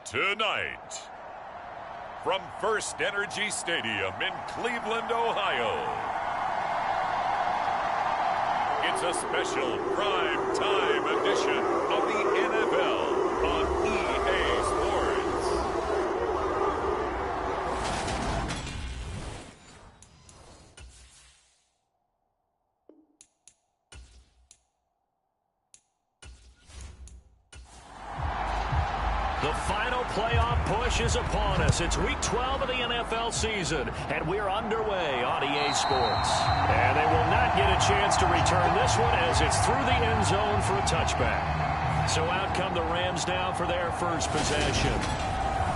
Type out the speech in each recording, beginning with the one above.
Tonight, from First Energy Stadium in Cleveland, Ohio, it's a special prime time edition of the NFL on EA Sports. The final playoff push is upon us. It's Week 12 of the NFL season, and we're underway on EA Sports. And they will not get a chance to return this one as it's through the end zone for a touchback. So out come the Rams now for their first possession.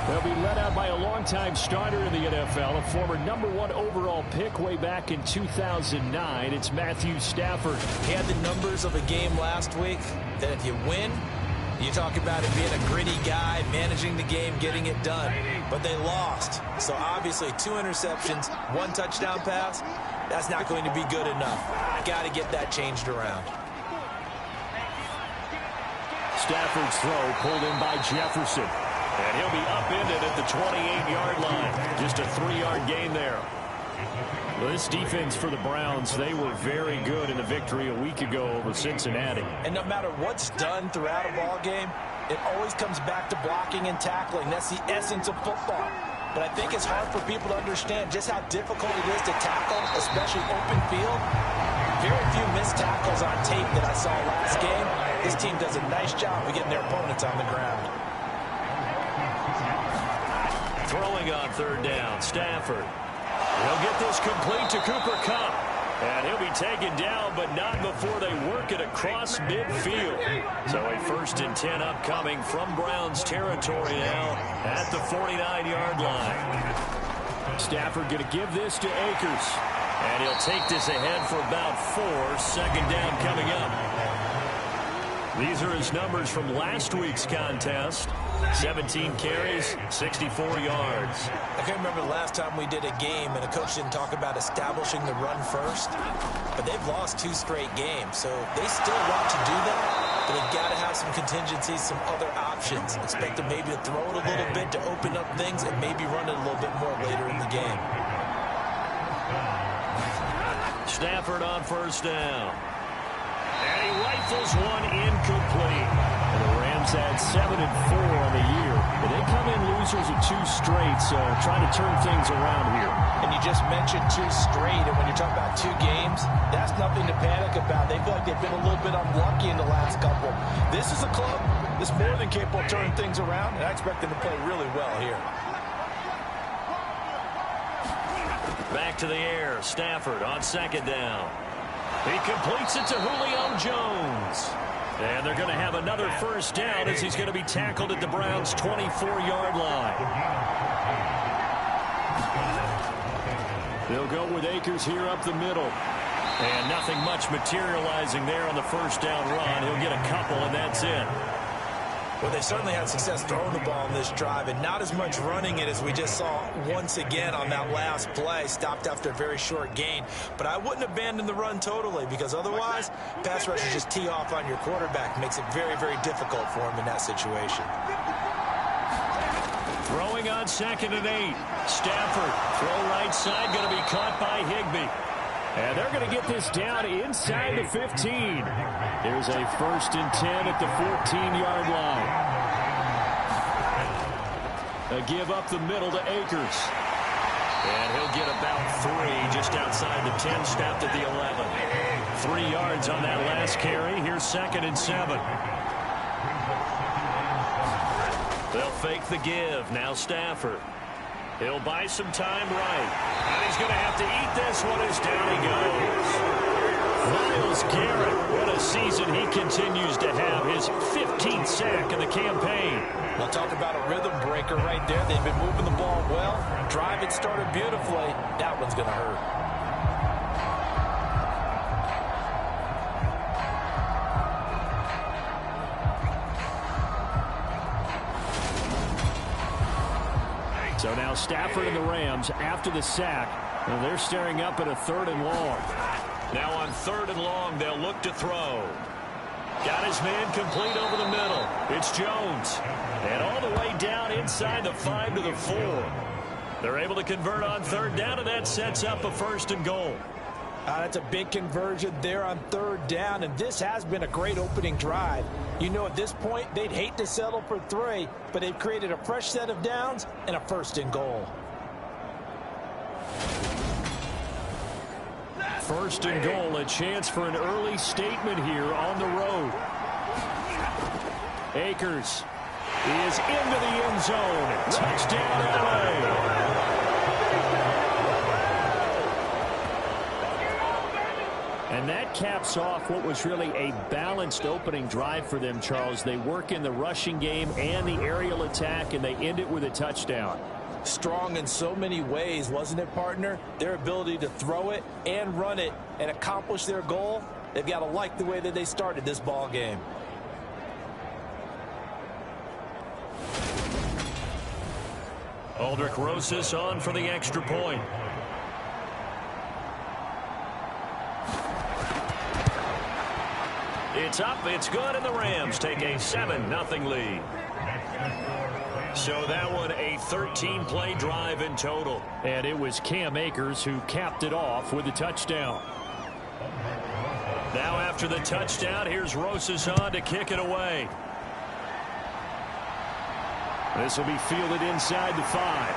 They'll be led out by a longtime starter in the NFL, a former #1 overall pick way back in 2009. It's Matthew Stafford. He had the numbers of a game last week that if you win, you talk about it being a gritty guy, managing the game, getting it done. But they lost. So obviously 2 interceptions, 1 touchdown pass, that's not going to be good enough. Got to get that changed around. Stafford's throw pulled in by Jefferson. And he'll be upended at the 28-yard line. Just a 3-yard gain there. Well, this defense for the Browns, they were very good in the victory a week ago over Cincinnati. And no matter what's done throughout a ball game, it always comes back to blocking and tackling. That's the essence of football. But I think it's hard for people to understand just how difficult it is to tackle, especially open field. Very few missed tackles on tape that I saw last game. This team does a nice job of getting their opponents on the ground. Throwing on 3rd down, Stafford. He'll get this complete to Cooper Kupp. And he'll be taken down, but not before they work it across midfield. So a 1st and 10 upcoming from Browns territory now at the 49-yard line. Stafford going to give this to Akers. And he'll take this ahead for about 4. 2nd down coming up. These are his numbers from last week's contest. 17 carries, 64 yards. I can't remember the last time we did a game and a coach didn't talk about establishing the run first. But they've lost 2 straight games, so they still want to do that. But they've got to have some contingencies, some other options. Expect them maybe to throw it a little bit to open up things and maybe run it a little bit more later in the game. Stafford on 1st down. And he rifles one incomplete. And the Rams had 7-4 on the year. But they come in losers of 2 straight, so trying to turn things around here. And you just mentioned 2 straight, and when you're talking about 2 games, that's nothing to panic about. They feel like they've been a little bit unlucky in the last couple. This is a club that's more than capable of turning things around, and I expect them to play really well here. Back to the air, Stafford on 2nd down. He completes it to Julio Jones. And they're going to have another 1st down as he's going to be tackled at the Browns' 24-yard line. They'll go with Akers here up the middle. And nothing much materializing there on the 1st down run. He'll get a couple, and that's it. Well, they certainly had success throwing the ball in this drive, and not as much running it as we just saw once again on that last play. Stopped after a very short gain. But I wouldn't abandon the run totally, because otherwise, pass rushers just tee off on your quarterback. Makes it very, very difficult for him in that situation. Throwing on 2nd and 8. Stafford, throw right side, going to be caught by Higbee. And they're going to get this down inside the 15. There's a 1st and 10 at the 14-yard line. A give up the middle to Akers. And he'll get about 3 just outside the 10, stopped at the 11. 3 yards on that last carry. Here's 2nd and 7. They'll fake the give. Now Stafford. He'll buy some time right. And he's going to have to eat this one as down he goes. Myles Garrett, what a season he continues to have. His 15th sack in the campaign. We'll talk about a rhythm breaker right there. They've been moving the ball well. Drive it started beautifully. That one's going to hurt. So now Stafford and the Rams, after the sack, they're staring up at a 3rd and long. Now on 3rd and long, they'll look to throw. Got his man complete over the middle. It's Jones. And all the way down inside the 5 to the 4. They're able to convert on third down, and that sets up a 1st and goal. That's a big conversion there on third down, and this has been a great opening drive. You know, at this point, they'd hate to settle for 3, but they've created a fresh set of downs and a 1st and goal. 1st and goal, a chance for an early statement here on the road. Akers is into the end zone. Touchdown, LA. And that caps off what was really a balanced opening drive for them, Charles. They work in the rushing game and the aerial attack, and they end it with a touchdown. Strong in so many ways, wasn't it, partner? Their ability to throw it and run it and accomplish their goal, they've got to like the way that they started this ball game. Aldrick Rosas on for the extra point. It's up, it's good, and the Rams take a 7-0 lead. So that one a 13-play drive in total. And it was Cam Akers who capped it off with a touchdown. Now after the touchdown, here's Rosas on to kick it away. This will be fielded inside the 5.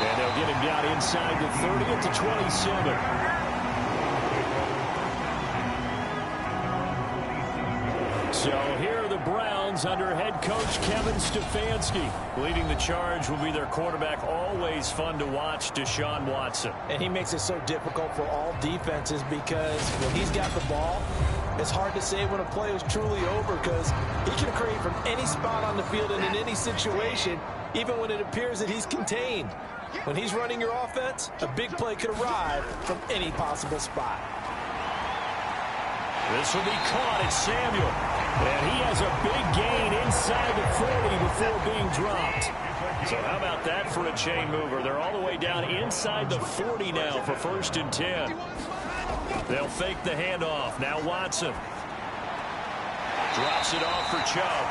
And they'll get him down inside the 30 at the 27. So here are the Browns under head coach Kevin Stefanski. Leading the charge will be their quarterback, always fun to watch, Deshaun Watson. And he makes it so difficult for all defenses because when he's got the ball, it's hard to say when a play is truly over because he can create from any spot on the field and in any situation, even when it appears that he's contained. When he's running your offense, a big play could arrive from any possible spot. This will be caught. It's Samuel. And he has a big gain inside the 40 before being dropped. So how about that for a chain mover? They're all the way down inside the 40 now for 1st and 10. They'll fake the handoff. Now Watson. Drops it off for Chubb.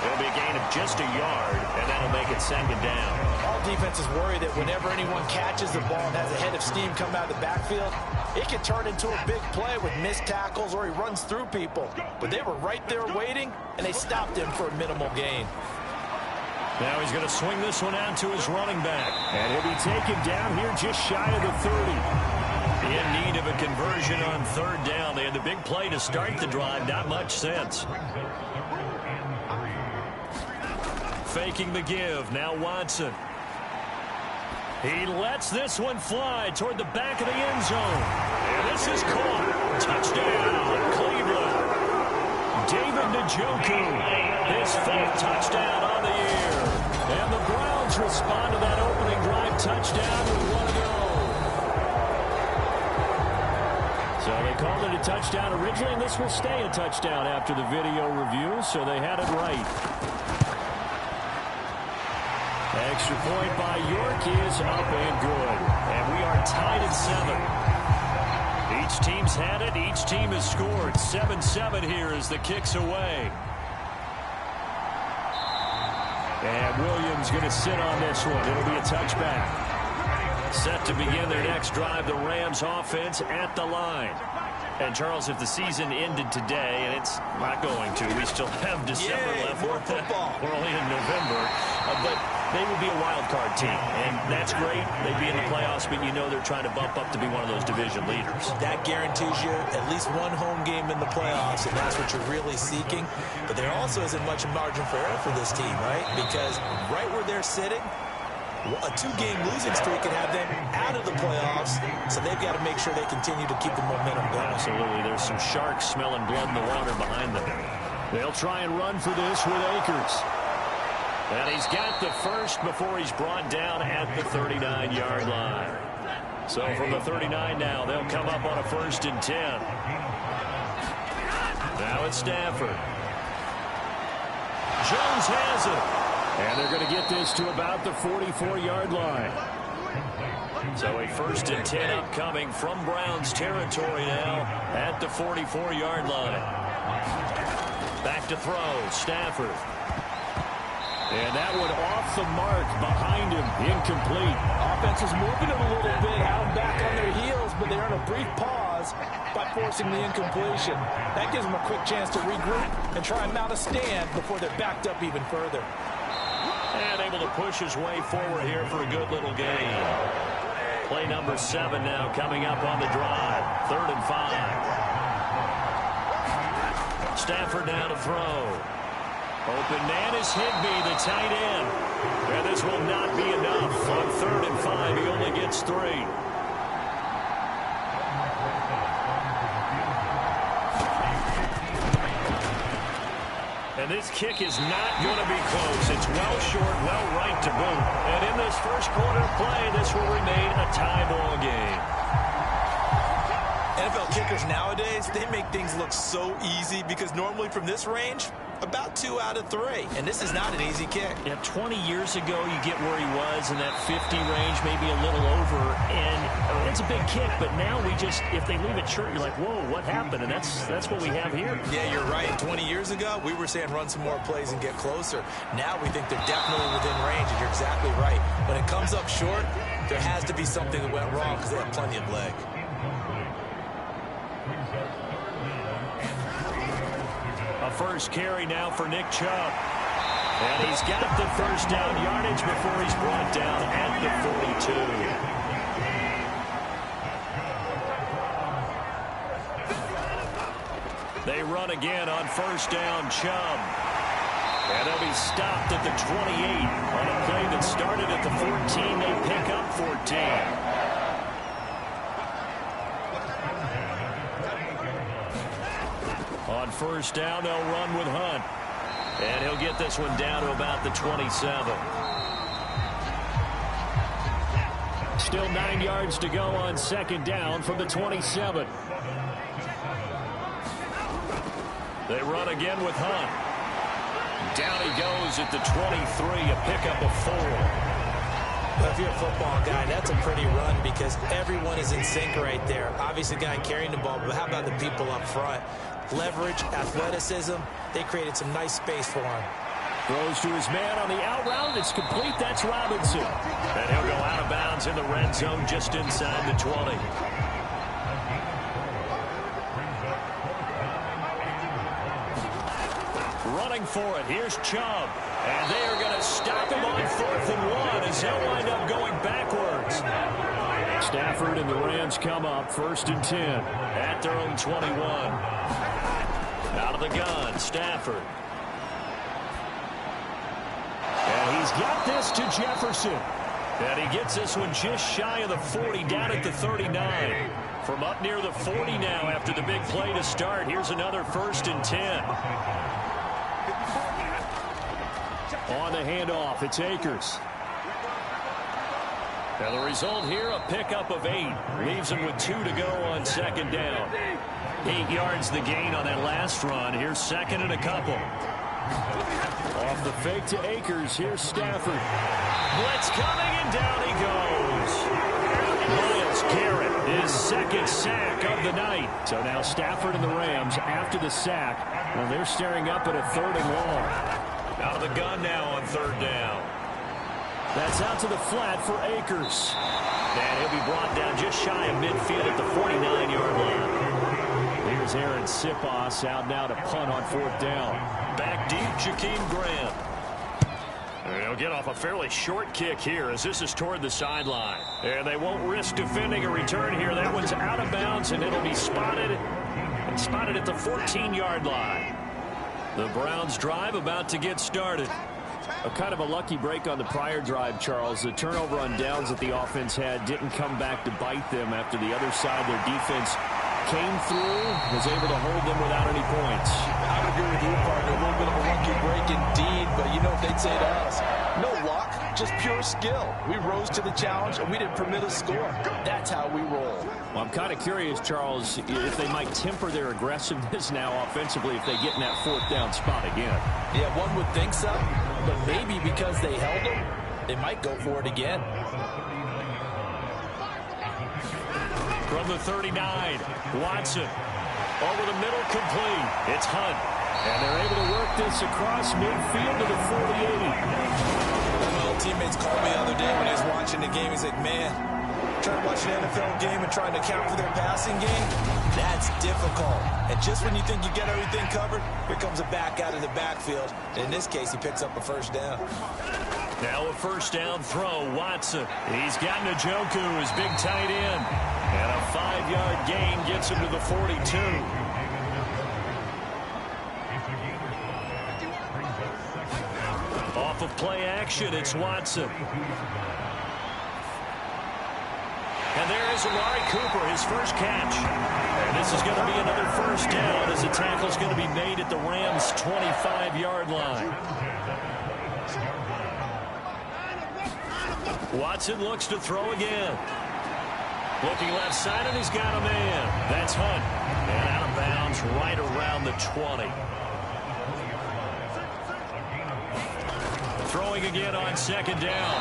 It'll be a gain of just a yard, and that'll make it 2nd down. All defenses worry that whenever anyone catches the ball and has a head of steam come out of the backfield, it can turn into a big play with missed tackles or he runs through people. But they were right there waiting, and they stopped him for a minimal gain. Now he's going to swing this one out to his running back. And he'll be taken down here just shy of the 30. In need of a conversion on 3rd down. They had the big play to start the drive. Not much sense. Faking the give. Now Watson. He lets this one fly toward the back of the end zone. And this is caught. Touchdown, Cleveland. David Njoku, his 4th touchdown on the year. And the Browns respond to that opening drive touchdown with one to go. So they called it a touchdown originally, and this will stay a touchdown after the video review, so they had it right. Extra point by York is up and good. And we are tied at 7. Each team's had it. Each team has scored. 7-7 here as the kick's away. And Williams going to sit on this one. It'll be a touchback. Set to begin their next drive, the Rams offense at the line. And, Charles, if the season ended today, and it's not going to, we still have December left. More football. We're only in November. But they would be a wild card team, and that's great. They'd be in the playoffs, but you know they're trying to bump up to be one of those division leaders. That guarantees you at least one home game in the playoffs, and that's what you're really seeking. But there also isn't much margin for error for this team, right? Because right where they're sitting, a 2-game losing streak could have them out of the playoffs, so they've got to make sure they continue to keep the momentum going. Absolutely. There's some sharks smelling blood in the water behind them. They'll try and run for this with Akers. And he's got the first before he's brought down at the 39-yard line. So from the 39 now, they'll come up on a 1st and 10. Now it's Stafford. Jones has it. And they're going to get this to about the 44-yard line. So a 1st and 10 upcoming from Browns territory now at the 44-yard line. Back to throw, Stafford. And that one off the mark behind him, incomplete. Offense is moving it a little bit, out back on their heels, but they earn a brief pause by forcing the incompletion. That gives them a quick chance to regroup and try and mount a stand before they're backed up even further. And able to push his way forward here for a good little gain. Play number 7 now coming up on the drive. 3rd and 5. Stafford now to throw. Open man is Higbee, the tight end. And this will not be enough. On 3rd and 5, he only gets 3. And this kick is not going to be close. It's well short, well right to boot. And in this first quarter of play, this will remain a tie ball game. NFL kickers nowadays, they make things look so easy because normally from this range, about 2 out of 3. And this is not an easy kick. Yeah, 20 years ago, you get where he was in that 50 range, maybe a little over. And it's a big kick, but now we just, if they leave it short, you're like, whoa, what happened? And that's what we have here. Yeah, you're right. 20 years ago, we were saying run some more plays and get closer. Now we think they're definitely within range, and you're exactly right. When it comes up short, there has to be something that went wrong because they have plenty of leg. A first carry now for Nick Chubb. And he's got the first down yardage before he's brought down at the 42. They run again on first down, Chubb. And they'll be stopped at the 28 on a play that started at the 14. They pick up 14. On first down, they'll run with Hunt. And he'll get this one down to about the 27. Still 9 yards to go on second down from the 27. They run again with Hunt. Down he goes at the 23, a pickup of 4. Well, if you're a football guy, that's a pretty run because everyone is in sync right there. Obviously, the guy carrying the ball, but how about the people up front? Leverage, athleticism, they created some nice space for him. Throws to his man on the out route. It's complete. That's Robinson. And he'll go out of bounds in the red zone just inside the 20. Running for it. Here's Chubb. And they are going to stop him on 4th and 1 as he'll wind up going backwards. Stafford and the Rams come up 1st and 10 at their own 21. Out of the gun, Stafford. And he's got this to Jefferson. And he gets this one just shy of the 40, down at the 39. From up near the 40 now after the big play to start. Here's another 1st and 10. On the handoff, it's Akers. And the result here, a pickup of 8. Leaves him with 2 to go on second down. 8 yards the gain on that last run. Here's 2nd and a couple. Off the fake to Akers. Here's Stafford. Blitz coming, and down he goes. Myles Garrett, his 2nd sack of the night. So now Stafford and the Rams, after the sack, well, they're staring up at a 3rd and long. Out of the gun now on 3rd down. That's out to the flat for Akers. And he'll be brought down just shy of midfield at the 49-yard line. Here's Aaron Siposs out now to punt on 4th down. Back deep, Jakeem Grant. And he'll get off a fairly short kick here as this is toward the sideline. And they won't risk defending a return here. That one's out of bounds, and it'll be spotted at the 14-yard line. The Browns drive about to get started. A kind of a lucky break on the prior drive, Charles. The turnover on downs that the offense had didn't come back to bite them after the other side. Their defense came through, was able to hold them without any points. I would agree with you, partner. A little bit of a lucky break indeed, but you know what they'd say to us? No luck, just pure skill. We rose to the challenge, and we didn't permit a score. That's how we roll. Well, I'm kind of curious, Charles, if they might temper their aggressiveness now offensively if they get in that 4th down spot again. Yeah, one would think so, but maybe because they held them, they might go for it again. From the 39, Watson. Over the middle, complete. It's Hunt. And they're able to work this across midfield to the 48. Well, teammates called me the other day when he was watching the game. He's like, man, trying to watch an NFL game and trying to account for their passing game, that's difficult. And just when you think you get everything covered, here comes a back out of the backfield. And in this case, he picks up a first down. Now a first down throw, Watson. He's got Njoku, his big tight end. And a 5-yard gain gets him to the 42. Off of play action, it's Watson. And there is Amari Cooper, his first catch. And this is going to be another first down as the tackle's going to be made at the Rams' 25-yard line. Watson looks to throw again. Looking left side, and he's got a man. That's Hunt. And out of bounds right around the 20. Throwing again on second down.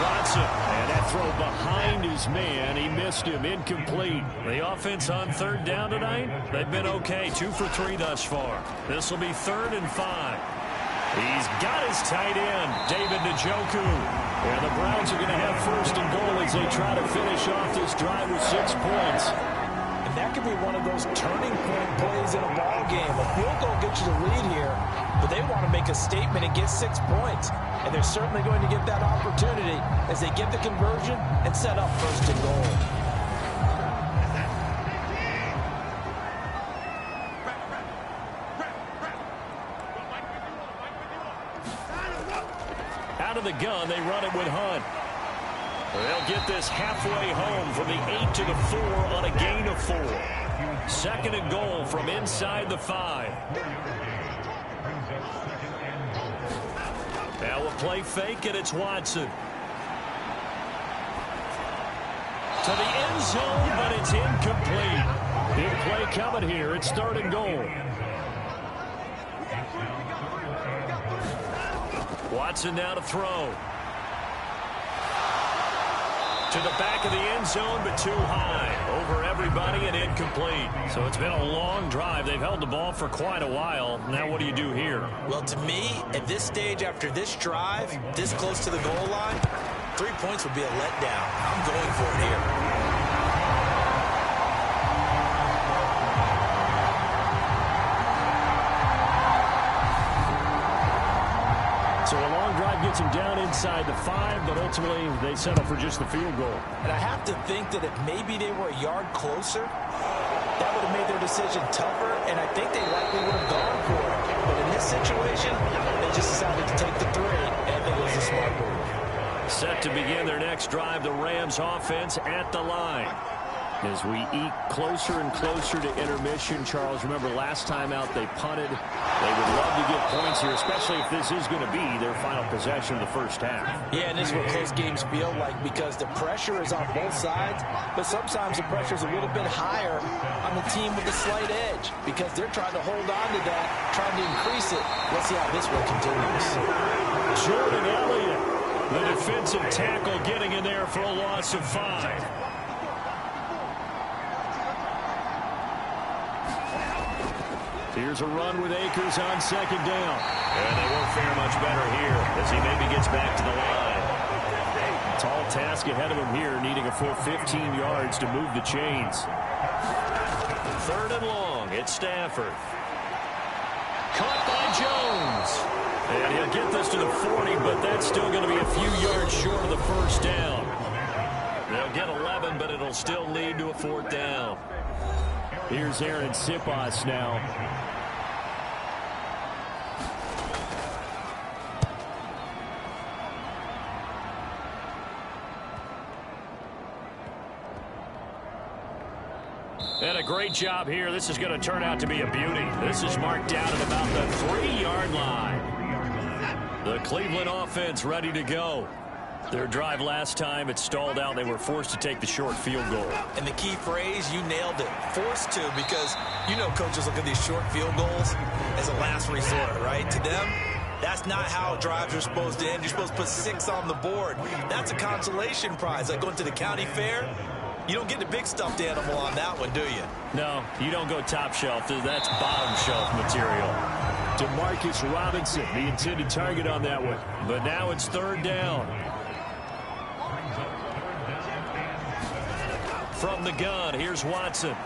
Watson. And that throw behind his man. He missed him. Incomplete. The offense on third down tonight, they've been okay. 2 for 3 thus far. This will be 3rd and 5. He's got his tight end, David Njoku. And the Browns are going to have first and goal as they try to finish off this drive with 6 points. And that could be one of those turning point plays in a ball game. A field goal gets you the lead here, but they want to make a statement and get 6 points. And they're certainly going to get that opportunity as they get the conversion and set up first and goal. Out of the gun, they run it with Hunt. They'll get this halfway home from the 8 to the 4 on a gain of 4. 2nd and goal from inside the 5. Now a play fake, and it's Watson. To the end zone, but it's incomplete. Big play coming here. It's 3rd and goal. Watson now to throw. To the back of the end zone, but too high. Over everybody and incomplete. So it's been a long drive. They've held the ball for quite a while. Now what do you do here? Well, to me, at this stage after this drive, this close to the goal line, 3 points would be a letdown. I'm going for it here. So a long drive gets him down inside the 5, but ultimately they settle for just the field goal. And I have to think that if maybe they were a yard closer, that would have made their decision tougher, and I think they likely would have gone for it. But in this situation, they just decided to take the 3, and I think it was a smart move. Set to begin their next drive, the Rams offense at the line. As we eke closer and closer to intermission, Charles, remember last time out they punted. They would love to get points here, especially if this is going to be their final possession of the first half. Yeah, and this is what close games feel like because the pressure is on both sides, but sometimes the pressure is a little bit higher on the team with the slight edge because they're trying to hold on to that, trying to increase it. Let's see how this one continues. Jordan Elliott, the defensive tackle, getting in there for a loss of 5. Here's a run with Akers on second down. And they won't fare much better here as he maybe gets back to the line. Tall task ahead of him here, needing a full 15 yards to move the chains. 3rd and long, it's Stafford. Caught by Jones. And he'll get this to the 40, but that's still going to be a few yards short of the first down. They'll get 11, but it'll still lead to a 4th down. Here's Aaron Siposs now. And a great job here. This is going to turn out to be a beauty. This is marked down at about the 3-yard line. The Cleveland offense ready to go. Their drive last time, it stalled out. They were forced to take the short field goal. And the key phrase, you nailed it. Forced to, because you know coaches look at these short field goals as a last resort, right? To them, that's not how drives are supposed to end. You're supposed to put 6 on the board. That's a consolation prize. Like going to the county fair, You don't get the big stuffed animal on that one, do you? No, you don't go top shelf. That's bottom shelf material. Demarcus Robinson, the intended target on that one. But now it's third down. From the gun, here's Watson.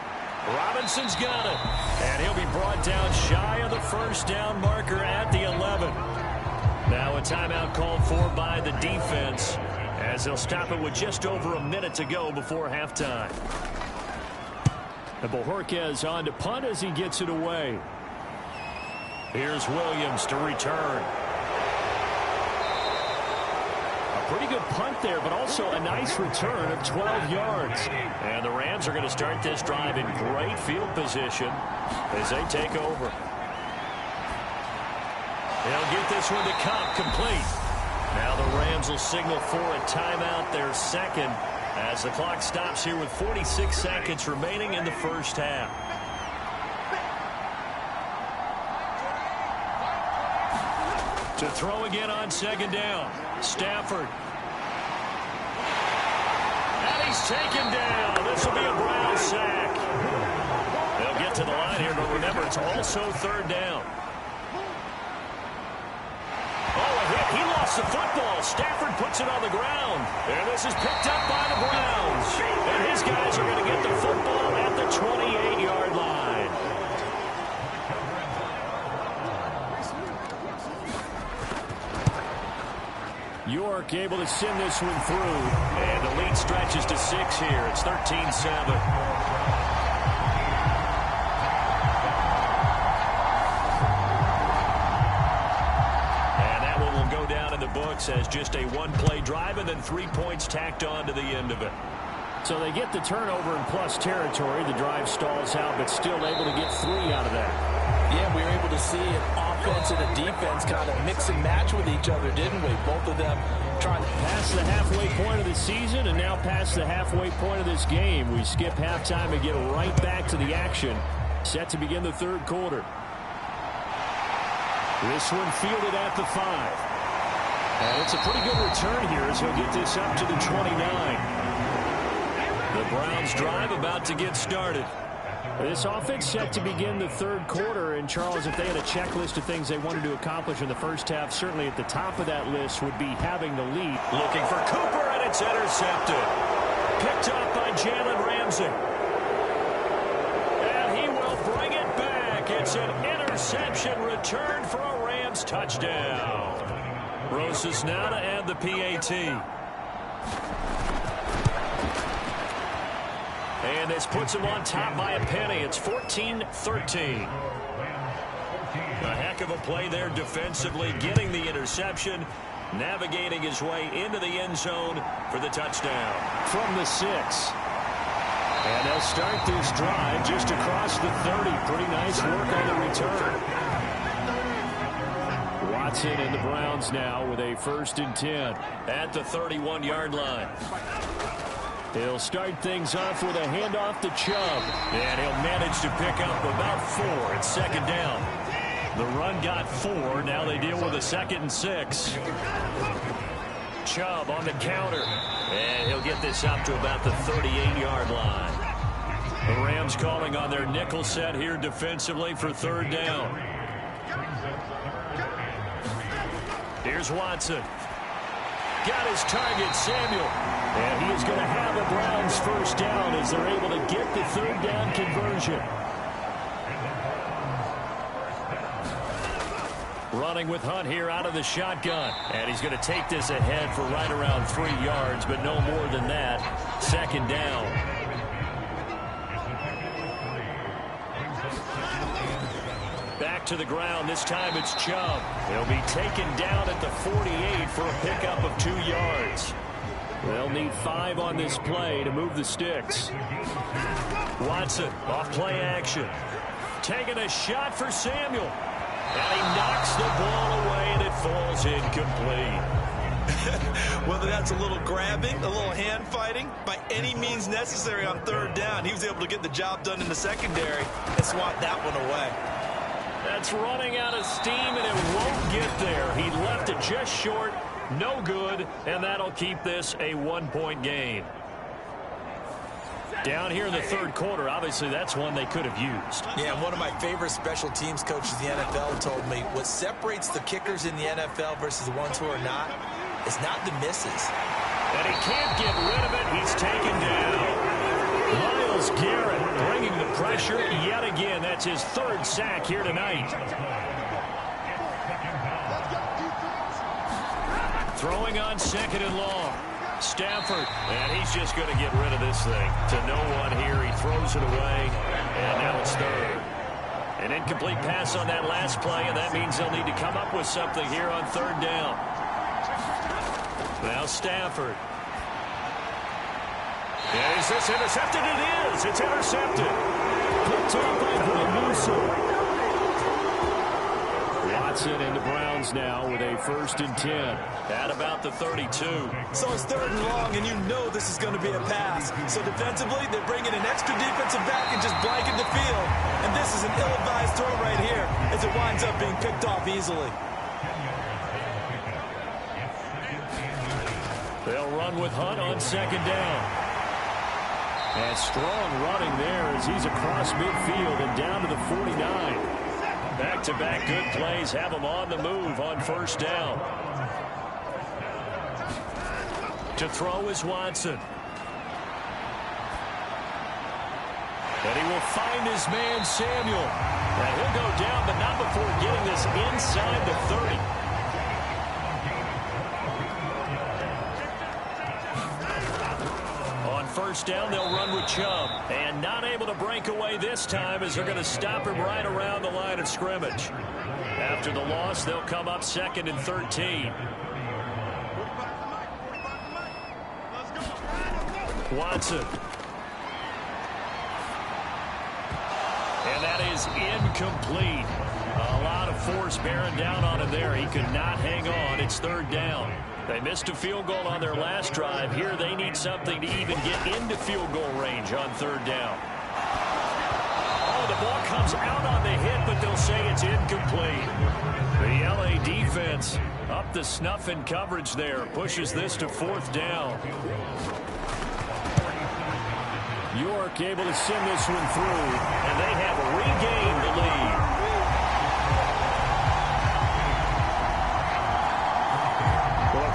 Robinson's got it. And he'll be brought down shy of the first down marker at the 11. Now a timeout called for by the defense, as they'll stop it with just over a minute to go before halftime. And Bojorquez on to punt as he gets it away. Here's Williams to return. A pretty good punt there, but also a nice return of 12 yards. And the Rams are going to start this drive in great field position as they take over. They'll get this one to Kupp, complete. Now the Rams will signal for a timeout, their second, as the clock stops here with 46 seconds remaining in the first half. To throw again on second down, Stafford. And he's taken down. This will be a Brown sack. They'll get to the line here, but remember, it's also third down. He lost the football. Stafford puts it on the ground. And this is picked up by the Browns. And his guys are going to get the football at the 28-yard line. York able to send this one through. And the lead stretches to 6 here. It's 13-7. Books as just a one-play drive and then 3 points tacked on to the end of it. So they get the turnover in plus territory. The drive stalls out, but still able to get 3 out of that. Yeah, we were able to see an offense and a defense kind of mix and match with each other, didn't we? Both of them trying to pass the halfway point of the season and now past the halfway point of this game. We skip halftime and get right back to the action. Set to begin the third quarter. This one fielded at the 5. And it's a pretty good return here as he'll get this up to the 29. The Browns drive about to get started. This offense set to begin the third quarter. And, Charles, if they had a checklist of things they wanted to accomplish in the first half, certainly at the top of that list would be having the lead. Looking for Cooper, and it's intercepted. Picked up by Jalen Ramsey. And he will bring it back. It's an interception return for a Rams touchdown. Rosas now to add the PAT. And this puts him on top by a penny. It's 14-13. A heck of a play there defensively, getting the interception, navigating his way into the end zone for the touchdown. From the 6. And they'll start this drive just across the 30. Pretty nice work on the return. Watson and the Browns now with a 1st and 10 at the 31-yard line. He'll start things off with a handoff to Chubb. And he'll manage to pick up about 4. It's second down. The run got 4. Now they deal with a 2nd and 6. Chubb on the counter. And he'll get this up to about the 38-yard line. The Rams calling on their nickel set here defensively for third down. Here's Watson. Got his target, Samuel. And he is going to have a Browns first down as they're able to get the third down conversion. Running with Hunt here out of the shotgun. And he's going to take this ahead for right around 3 yards, but no more than that. Second down. Back to the ground. This time it's Chubb. He'll be taken down at the 48 for a pickup of 2 yards. They'll need 5 on this play to move the sticks. Watson off play action. Taking a shot for Samuel. And he knocks the ball away and it falls incomplete. Whether that's a little grabbing, a little hand fighting, by any means necessary on third down, he was able to get the job done in the secondary and swat that one away. That's running out of steam, and it won't get there. He left it just short, no good, and that'll keep this a 1-point game. Down here in the third quarter, obviously that's one they could have used. Yeah, one of my favorite special teams coaches in the NFL told me what separates the kickers in the NFL versus the ones who are not is not the misses. And he can't get rid of it. He's taken down. Myles Garrett bringing the pressure yet again. That's his third sack here tonight. Throwing on second and long. Stafford, and he's just going to get rid of this thing. To no one here. He throws it away, and now it's third. An incomplete pass on that last play, and that means they'll need to come up with something here on third down. Now Stafford. Yeah, is this intercepted? It is. It's intercepted. Picked up by Bosa. Watson and the Browns now with a 1st and 10 at about the 32. So it's third and long, and you know this is going to be a pass. So defensively, they're bringing an extra defensive back and just blanket the field. And this is an ill-advised throw right here as it winds up being picked off easily. They'll run with Hunt on second down. And strong running there as he's across midfield and down to the 49. Back-to-back good plays have him on the move on first down. To throw is Watson. And he will find his man Samuel. And he'll go down, but not before getting this inside the 30. First down, they'll run with Chubb. And not able to break away this time as they're going to stop him right around the line of scrimmage. After the loss, they'll come up 2nd and 13. Watson. And that is incomplete. A lot of force bearing down on him there. He could not hang on. It's third down. They missed a field goal on their last drive. Here they need something to even get into field goal range on third down. Oh, the ball comes out on the hit, but they'll say it's incomplete. The LA defense up the snuff in coverage there. Pushes this to 4th down. York able to send this one through, and they have regained the lead.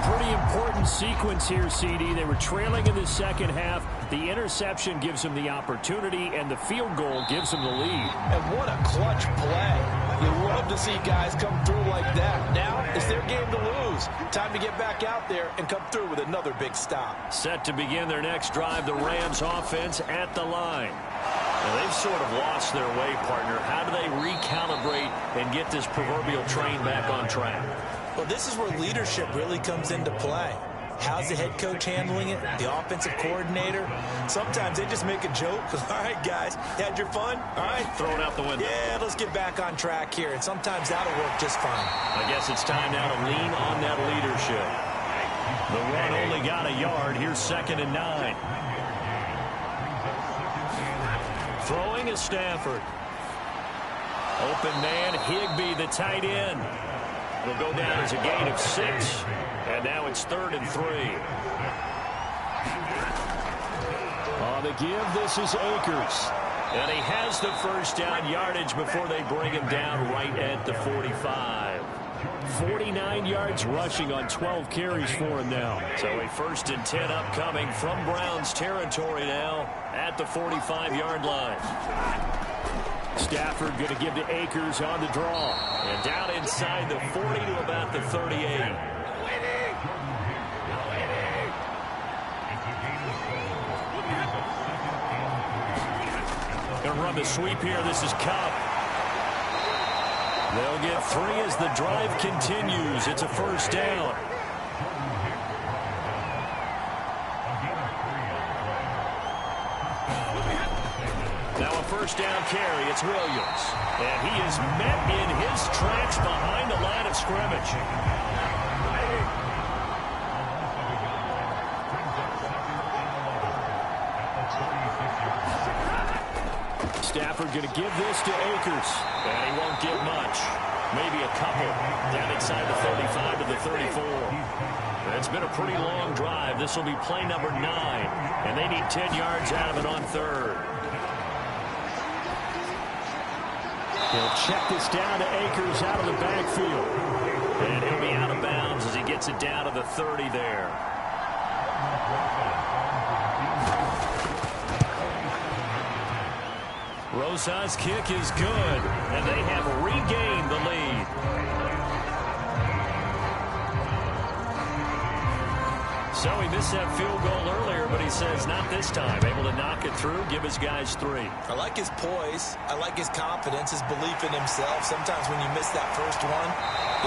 Pretty important sequence here, CD. They were trailing in the second half. The interception gives them the opportunity, and the field goal gives them the lead. And what a clutch play. You love to see guys come through like that. Now it's their game to lose. Time to get back out there and come through with another big stop. Set to begin their next drive, the Rams offense at the line. Now, they've sort of lost their way, partner. How do they recalibrate and get this proverbial train back on track? Well, this is where leadership really comes into play. How's the head coach handling it? The offensive coordinator? Sometimes they just make a joke. All right, guys, had your fun? All right. Throw it out the window. Yeah, let's get back on track here. And sometimes that'll work just fine. I guess it's time now to lean on that leadership. The run only got a yard. Here's 2nd and 9. Throwing is Stafford. Open man, Higbee, the tight end. Will go down as a gain of 6. And now it's 3rd and 3. On the give, this is Akers. And he has the first down yardage before they bring him down right at the 45. 49 yards rushing on 12 carries for him now. So a 1st and 10 upcoming from Browns territory now at the 45-yard line. Stafford going to give to Akers on the draw. And down inside the 40 to about the 38. Going to run the sweep here. This is Kupp. They'll get 3 as the drive continues. It's a 1st down. Now a 1st down carry. It's Williams. And he is met in his tracks behind the line of scrimmage. Stafford going to give this to Akers. And he won't get much. maybe a couple down inside the 35 to the 34. It's been a pretty long drive. This will be play number 9, and they need 10 yards out of it on third. He'll check this down to Akers out of the backfield. And he'll be out of bounds as he gets it down to the 30 there. Rosas' kick is good, and they have regained the lead. So he missed that field goal earlier, but he says not this time. Able to knock it through, give his guys 3. I like his poise. I like his confidence, his belief in himself. Sometimes when you miss that first one,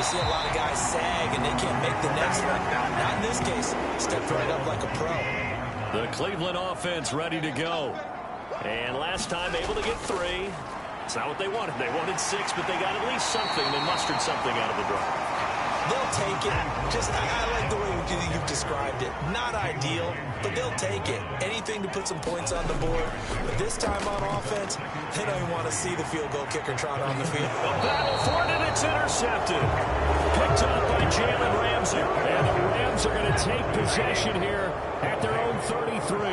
you see a lot of guys sag and they can't make the next one. Not in this case. Stepped right up like a pro. The Cleveland offense ready to go. And last time able to get 3. It's not what they wanted. They wanted 6, but they got at least something. They mustered something out of the drive. They'll take it. I like the way you've described it. Not ideal, but they'll take it. Anything to put some points on the board. But this time on offense, they don't even want to see the field goal kicker trot on the field. A battle for it, and it's intercepted. Picked up by Jalen Ramsey. And the Rams are going to take possession here at their own 33.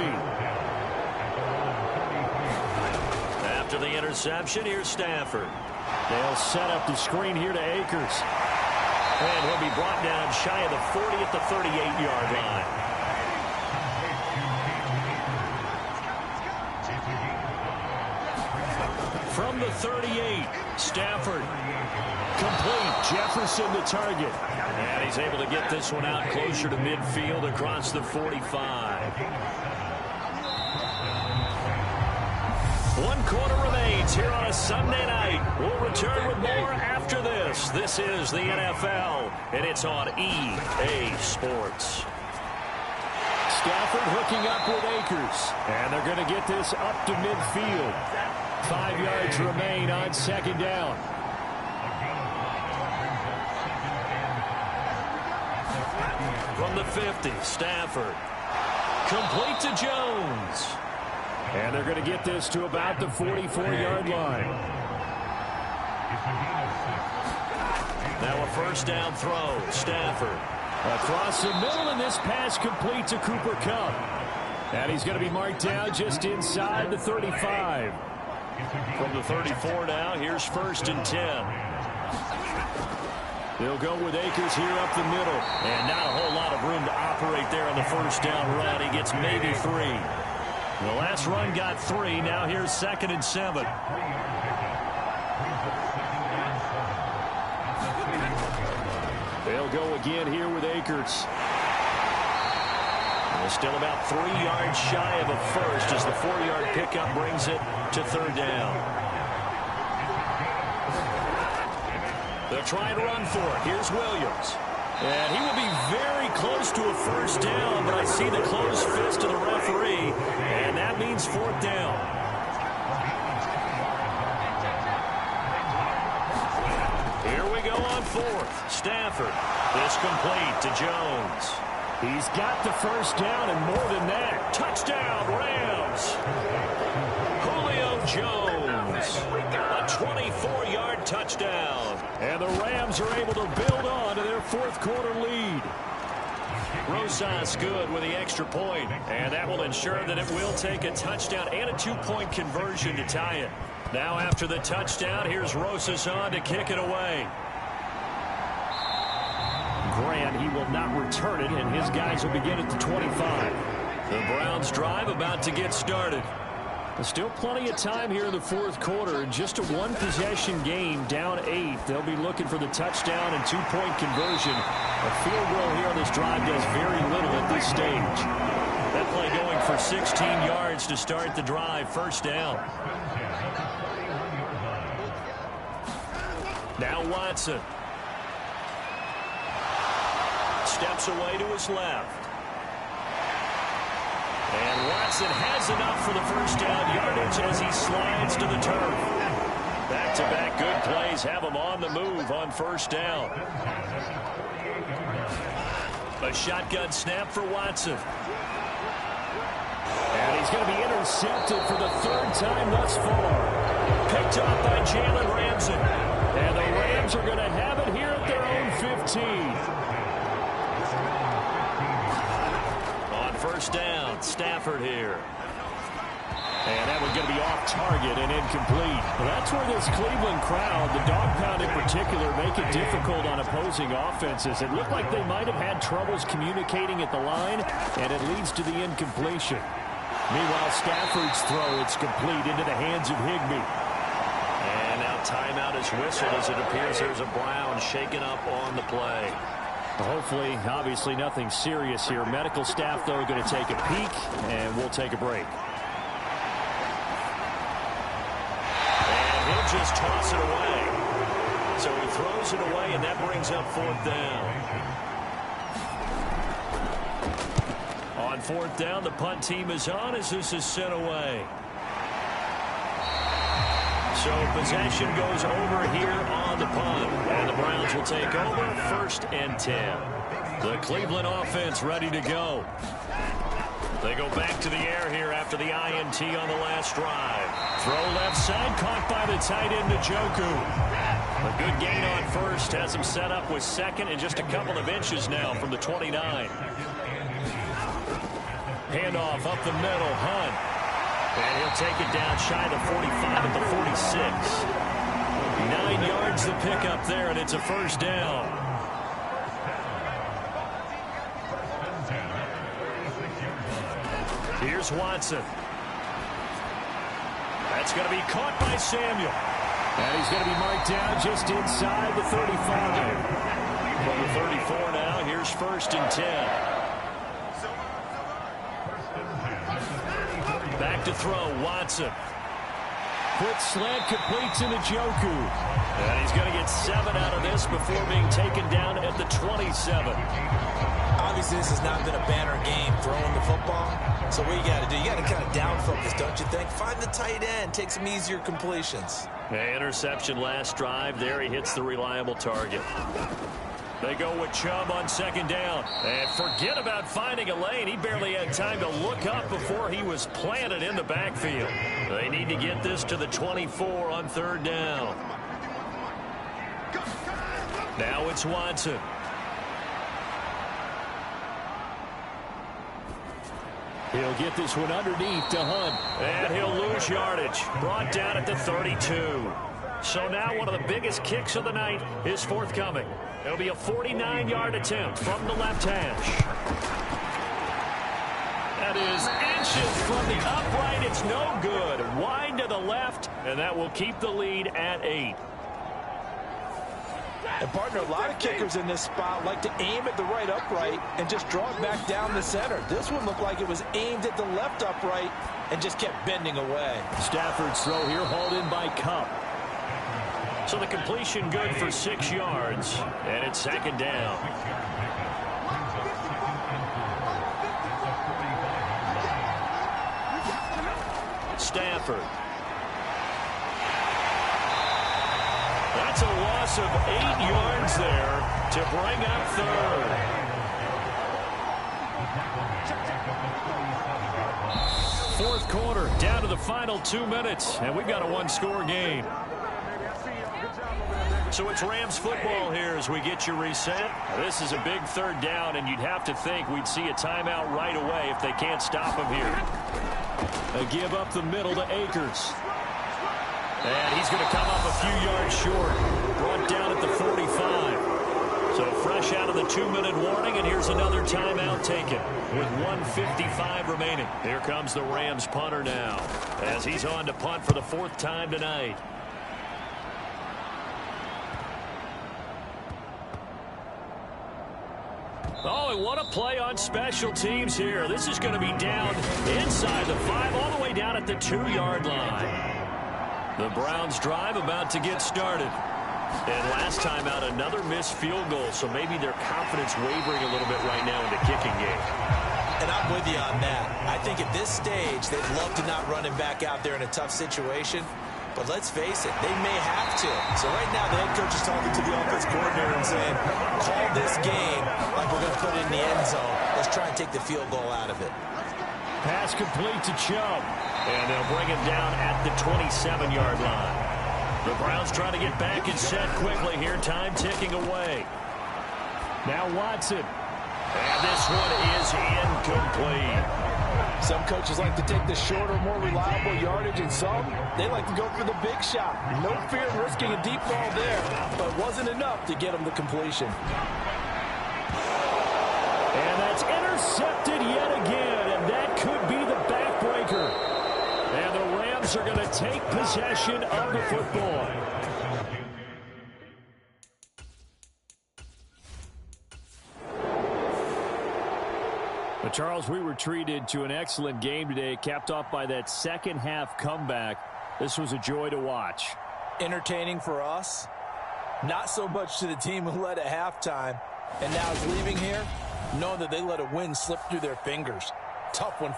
After the interception, here's Stafford. They'll set up the screen here to Akers. And he'll be brought down shy of the 40 at the 38-yard line. From the 38, Stafford. Complete. Jefferson the target. And he's able to get this one out closer to midfield across the 45. 1 quarter remains here on a Sunday night. We'll return with more after this. This is the NFL, and it's on EA Sports. Stafford hooking up with Akers. And they're going to get this up to midfield. 5 yards remain on second down. From the 50, Stafford. Complete to Jones. And they're going to get this to about the 44-yard line. Now a first down throw. Stafford. Across the middle, and this pass complete to Cooper Kupp. And he's going to be marked down just inside the 35. From the 34 now, here's 1st and 10. They'll go with Akers here up the middle. And not a whole lot of room to operate there on the first down run. He gets maybe 3. The last run got 3. Now here's 2nd and 7. They'll go again here with Akers. They're still about 3 yards shy of a first as the 4-yard pickup brings it to 3rd down. They'll try and run for it. Here's Williams. And he will be very close to a first down, but I see the closed fist of the referee, and that means 4th down. Here we go on 4th. Stafford. It's complete to Jones. He's got the first down and more than that. Touchdown, Rams. Julio Jones. A 24-yard touchdown. And the Rams are able to build on to their 4th quarter lead. Rosas good with the extra point, and that will ensure that it will take a touchdown and a 2-point conversion to tie it. Now after the touchdown, here's Rosas on to kick it away. Grant, he will not return it, and his guys will begin at the 25. The Browns drive about to get started. There's still plenty of time here in the 4th quarter. Just a 1-possession game, down 8. They'll be looking for the touchdown and 2-point conversion. A field goal here on this drive does very little at this stage. That play going for 16 yards to start the drive. First down. Now Watson. Steps away to his left. And Watson has enough for the first down yardage as he slides to the turf. Back-to-back good plays have him on the move on first down. A shotgun snap for Watson. And he's going to be intercepted for the 3rd time thus far. Picked up by Jalen Ramsey. And the Rams Rams are going to have it here at their own 15. On first down, Stafford here. And that one's going to be off target and incomplete. Well, that's where this Cleveland crowd, the dog pound in particular, make it difficult on opposing offenses. It looked like they might have had troubles communicating at the line, and it leads to the incompletion. Meanwhile, Stafford's throw, it's complete into the hands of Higbee. And now timeout is whistled as it appears there's a Brown shaken up on the play. Hopefully, obviously nothing serious here. Medical staff, though, going to take a peek, and we'll take a break. Just toss it away. So he throws it away, and that brings up fourth down. On fourth down, the punt team is on as this is sent away. So possession goes over here on the punt, and the Browns will take over first and 10. The Cleveland offense ready to go. They go back to the air here after the INT on the last drive. Throw left side, caught by the tight end, Njoku. A good gain on first, has him set up with second and just a couple of inches now from the 29. Handoff up the middle, Hunt. And he'll take it down shy of the 45 at the 46. 9 yards the pickup there, and it's a first down. Here's Watson. That's going to be caught by Samuel. And he's going to be marked down just inside the 35. From the 34 now, here's first and 10. Back to throw, Watson. Quick slant complete to Njoku. And he's going to get 7 out of this before being taken down at the 27. Obviously, this has not been a banner game throwing the football. So what you got to do, you got to kind of down focus, don't you think? Find the tight end, take some easier completions. Interception last drive. There he hits the reliable target. They go with Chubb on second down. And forget about finding a lane. He barely had time to look up before he was planted in the backfield. They need to get this to the 24 on third down. Now it's Watson. He'll get this one underneath to Hunt. And he'll lose yardage. Brought down at the 32. So now one of the biggest kicks of the night is forthcoming. It'll be a 49-yard attempt from the left hash. That is inches from the upright. It's no good. Wide to the left, and that will keep the lead at 8. And partner, a lot of kickers in this spot like to aim at the right upright and just draw it back down the center. This one looked like it was aimed at the left upright and just kept bending away. Stafford's throw here hauled in by Kupp. So the completion good for 6 yards, and it's second down. Stafford. That's a loss of 8 yards there to bring up third. Fourth quarter, down to the final 2 minutes, and we've got a one-score game. So it's Rams football here as we get you reset. This is a big third down, and you'd have to think we'd see a timeout right away if they can't stop him here. A give up the middle to Akers. And he's going to come up a few yards short. Brought down at the 45. So fresh out of the 2-minute warning, and here's another timeout taken with 1:55 remaining. Here comes the Rams punter now as he's on to punt for the 4th time tonight. Oh, and what a play on special teams here. This is going to be down inside the 5, all the way down at the 2-yard line. The Browns drive about to get started. And last time out, another missed field goal, so maybe their confidence wavering a little bit right now in the kicking game. And I'm with you on that. I think at this stage, they'd love to not run him back out there in a tough situation. But let's face it, they may have to. So right now, the head coach is talking to the offense coordinator and saying, call this game like we're going to put it in the end zone. Let's try and take the field goal out of it. Pass complete to Chubb. And they'll bring him down at the 27-yard line. The Browns trying to get back and set quickly here. Time ticking away. Now Watson. And this one is incomplete. Some coaches like to take the shorter, more reliable yardage, and some, they like to go for the big shot. No fear of risking a deep ball there, but it wasn't enough to get them the completion. And that's intercepted yet again, and that could be the backbreaker. And the Rams are going to take possession of the football. But Charles, we were treated to an excellent game today, capped off by that second half comeback. This was a joy to watch. Entertaining for us, not so much to the team who led at halftime and now is leaving here, knowing that they let a win slip through their fingers. Tough one.